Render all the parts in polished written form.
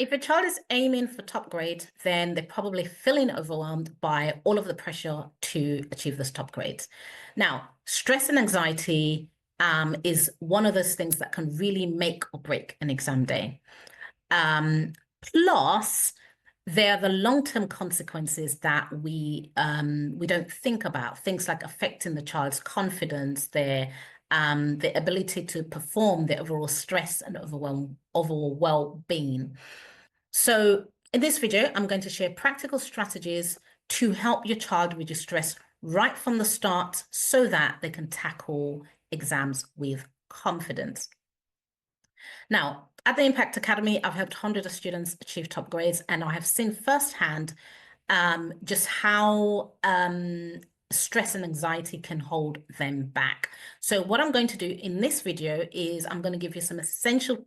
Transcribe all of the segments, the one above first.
If a child is aiming for top grades, then they're probably feeling overwhelmed by all of the pressure to achieve this top grades. Now, stress and anxiety is one of those things that can really make or break an exam day. Plus, there are the long-term consequences that we don't think about, things like affecting the child's confidence, their ability to perform, their overall stress and overall well-being. So in this video, I'm going to share practical strategies to help your child reduce stress right from the start so that they can tackle exams with confidence. Now, at the Impact Academy, I've helped hundreds of students achieve top grades, and I have seen firsthand just how stress and anxiety can hold them back. So what I'm going to do in this video is I'm going to give you some essential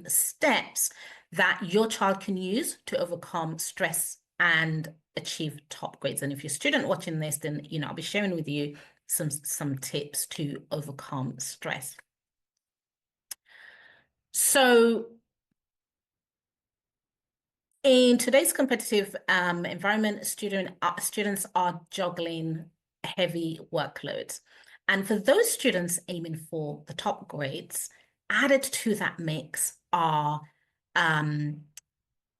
steps that your child can use to overcome stress and achieve top grades. And if you're a student watching this, then I'll be sharing with you some tips to overcome stress. So in today's competitive environment, students are juggling heavy workloads. And for those students aiming for the top grades, added to that mix are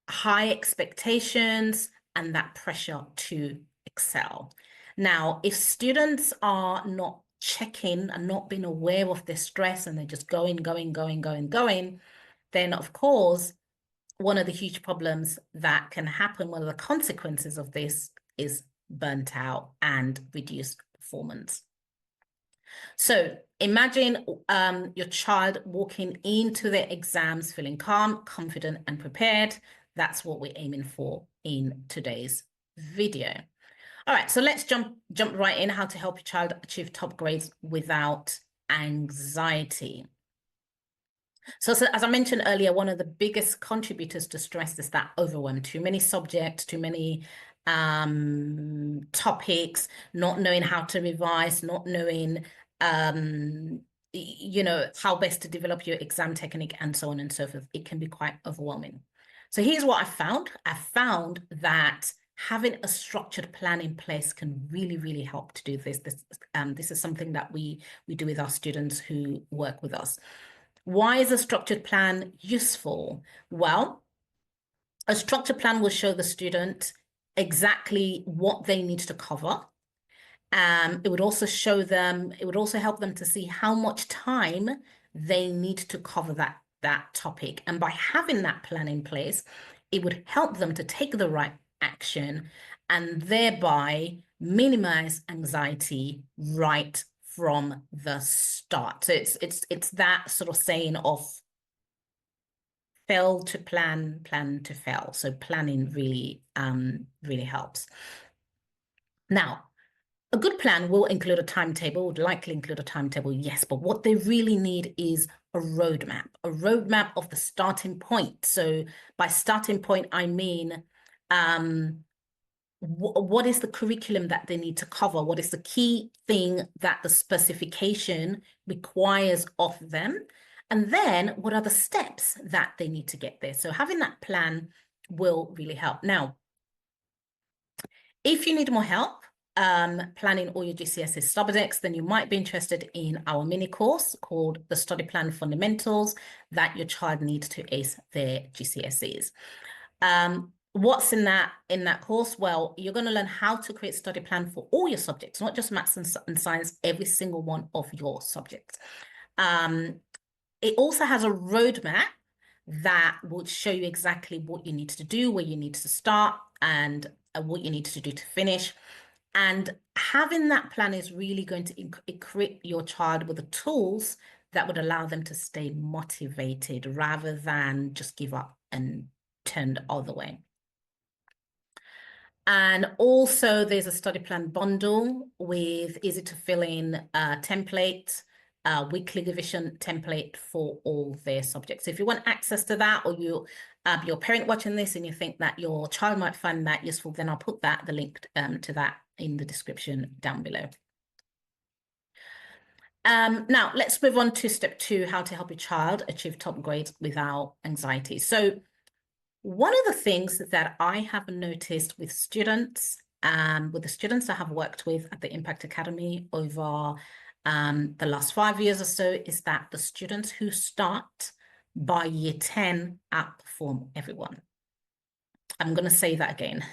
high expectations and that pressure to excel. Now, if students are not checking and not being aware of their stress and they're just going, then of course, one of the huge problems that can happen, one of the consequences of this is burnt out and reduced performance. So imagine your child walking into their exams feeling calm, confident, and prepared. That's what we're aiming for in today's video. All right, so let's jump right in, how to help your child achieve top grades without anxiety. So as I mentioned earlier, one of the biggest contributors to stress is that overwhelm, too many subjects, too many topics, not knowing how to revise, not knowing how best to develop your exam technique and so on and so forth. It can be quite overwhelming. So here's what I found. I found that having a structured plan in place can really, really help to do this. This is something that we do with our students who work with us. Why is a structured plan useful? Well, a structured plan will show the student exactly what they need to cover. It would also help them to see how much time they need to cover that topic. And by having that plan in place, it would help them to take the right action and thereby minimize anxiety right from the start. So it's that sort of saying of fail to plan, plan to fail. So planning really helps. Now, a good plan will include a timetable, would likely include a timetable, yes, but what they really need is a roadmap of the starting point. So by starting point, I mean what is the curriculum that they need to cover? What is the key thing that the specification requires of them? And then what are the steps that they need to get there? So having that plan will really help. Now, if you need more help planning all your GCSE subjects, then you might be interested in our mini course called the Study Plan Fundamentals that your child needs to ace their GCSEs. What's in that course? Well, you're going to learn how to create a study plan for all your subjects, not just maths and science, every single one of your subjects. It also has a roadmap that will show you exactly what you need to do, where you need to start, and what you need to do to finish. And having that plan is really going to equip your child with the tools that would allow them to stay motivated rather than just give up and turn the other way. And also there's a study plan bundle with easy to fill in template, weekly revision template for all their subjects. So if you want access to that, or you're a parent watching this and you think that your child might find that useful, then I'll put the link to that in the description down below. Now let's move on to step 2, how to help your child achieve top grades without anxiety. So One of the things that I have noticed with students, with the students I have worked with at the Impact Academy over the last 5 years or so, is that the students who start by year 10 outperform everyone. I'm going to say that again.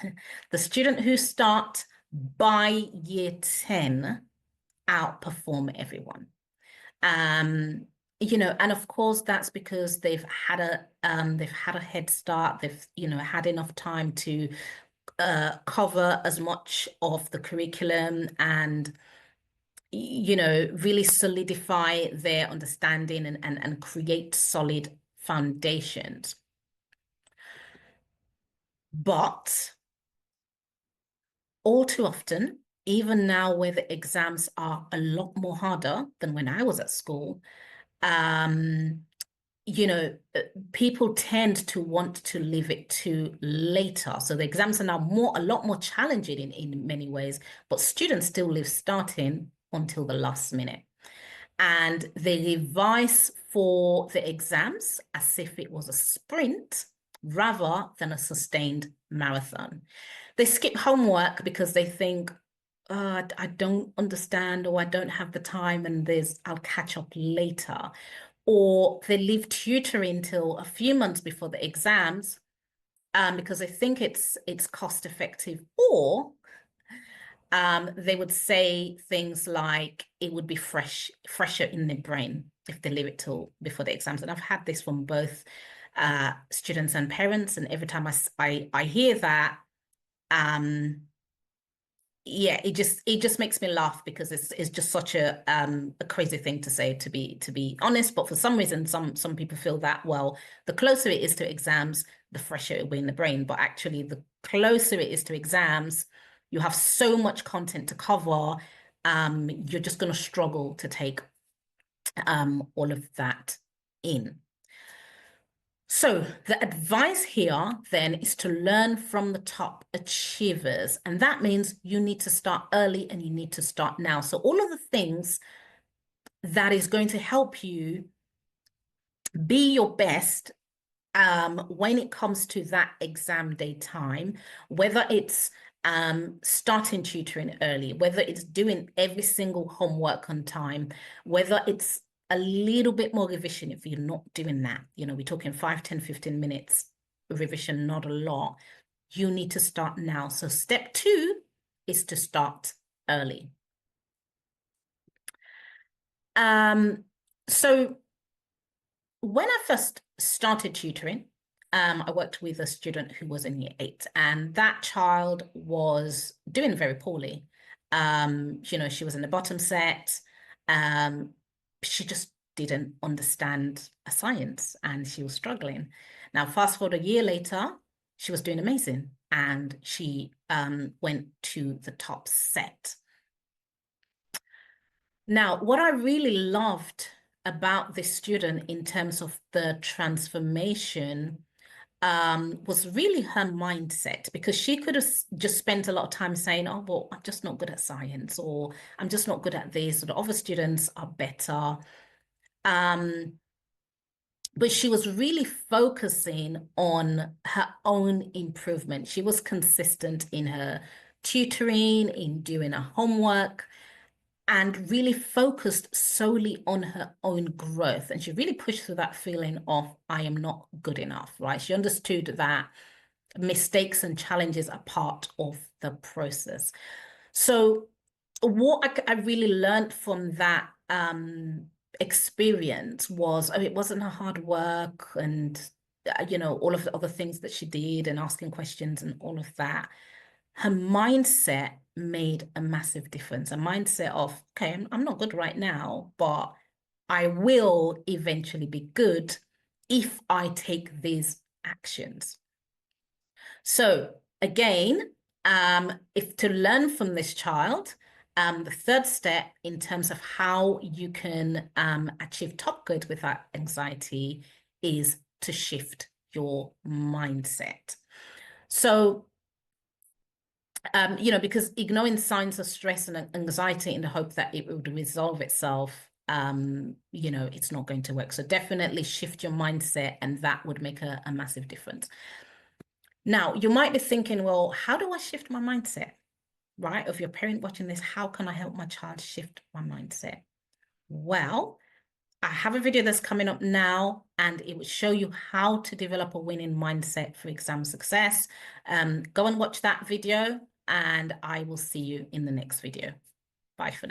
The student who start by year 10 outperform everyone. And of course that's because they've had a head start. They've, had enough time to cover as much of the curriculum and, really solidify their understanding and create solid foundations. But all too often, even now where the exams are a lot more harder than when I was at school, um, people tend to want to leave it to later. So the exams are now a lot more challenging in many ways, but students still leave starting until the last minute. And they revise for the exams as if it was a sprint rather than a sustained marathon. They skip homework because they think, oh, I don't understand, or I don't have the time, and I'll catch up later. Or they leave tutoring till a few months before the exams because they think it's cost effective. Or they would say things like it would be fresher in their brain if they leave it till before the exams. And I've had this from both students and parents, and every time I hear that, yeah, it just makes me laugh because it's just such a crazy thing to say, to be honest. But for some reason, some people feel that, well, the closer it is to exams, the fresher it will be in the brain. But actually, the closer it is to exams, you have so much content to cover. You're just going to struggle to take all of that in. So the advice here then is to learn from the top achievers. And that means you need to start early and you need to start now. So all of the things that is going to help you be your best when it comes to that exam day time, whether it's starting tutoring early, whether it's doing every single homework on time, whether it's a little bit more revision if you're not doing that. We're talking 5, 10, 15 minutes revision, not a lot. You need to start now. So step 2 is to start early. So when I first started tutoring, I worked with a student who was in year 8, and that child was doing very poorly. She was in the bottom set. She just didn't understand a science and she was struggling. Now, fast forward a year later, she was doing amazing and she went to the top set. Now, what I really loved about this student in terms of the transformation was really her mindset, because she could have just spent a lot of time saying, oh, well, I'm just not good at science, or I'm just not good at this, or the other students are better. But she was really focusing on her own improvement. She was consistent in her tutoring, in doing her homework, and really focused solely on her own growth. And she really pushed through that feeling of, I am not good enough, right? She understood that mistakes and challenges are part of the process. So what I really learned from that experience was, it wasn't her hard work and, all of the other things that she did and asking questions and all of that. Her mindset made a massive difference. A mindset of, okay, I'm not good right now, but I will eventually be good if I take these actions. So again, if to learn from this child, the third step in terms of how you can achieve top grade without anxiety is to shift your mindset. So because ignoring signs of stress and anxiety in the hope that it would resolve itself, it's not going to work. So definitely shift your mindset, and that would make a massive difference. Now, you might be thinking, well, how do I shift my mindset, right? If you're a parent watching this, how can I help my child shift my mindset? Well, I have a video that's coming up now, and it will show you how to develop a winning mindset for exam success. Go and watch that video, and I will see you in the next video. Bye for now.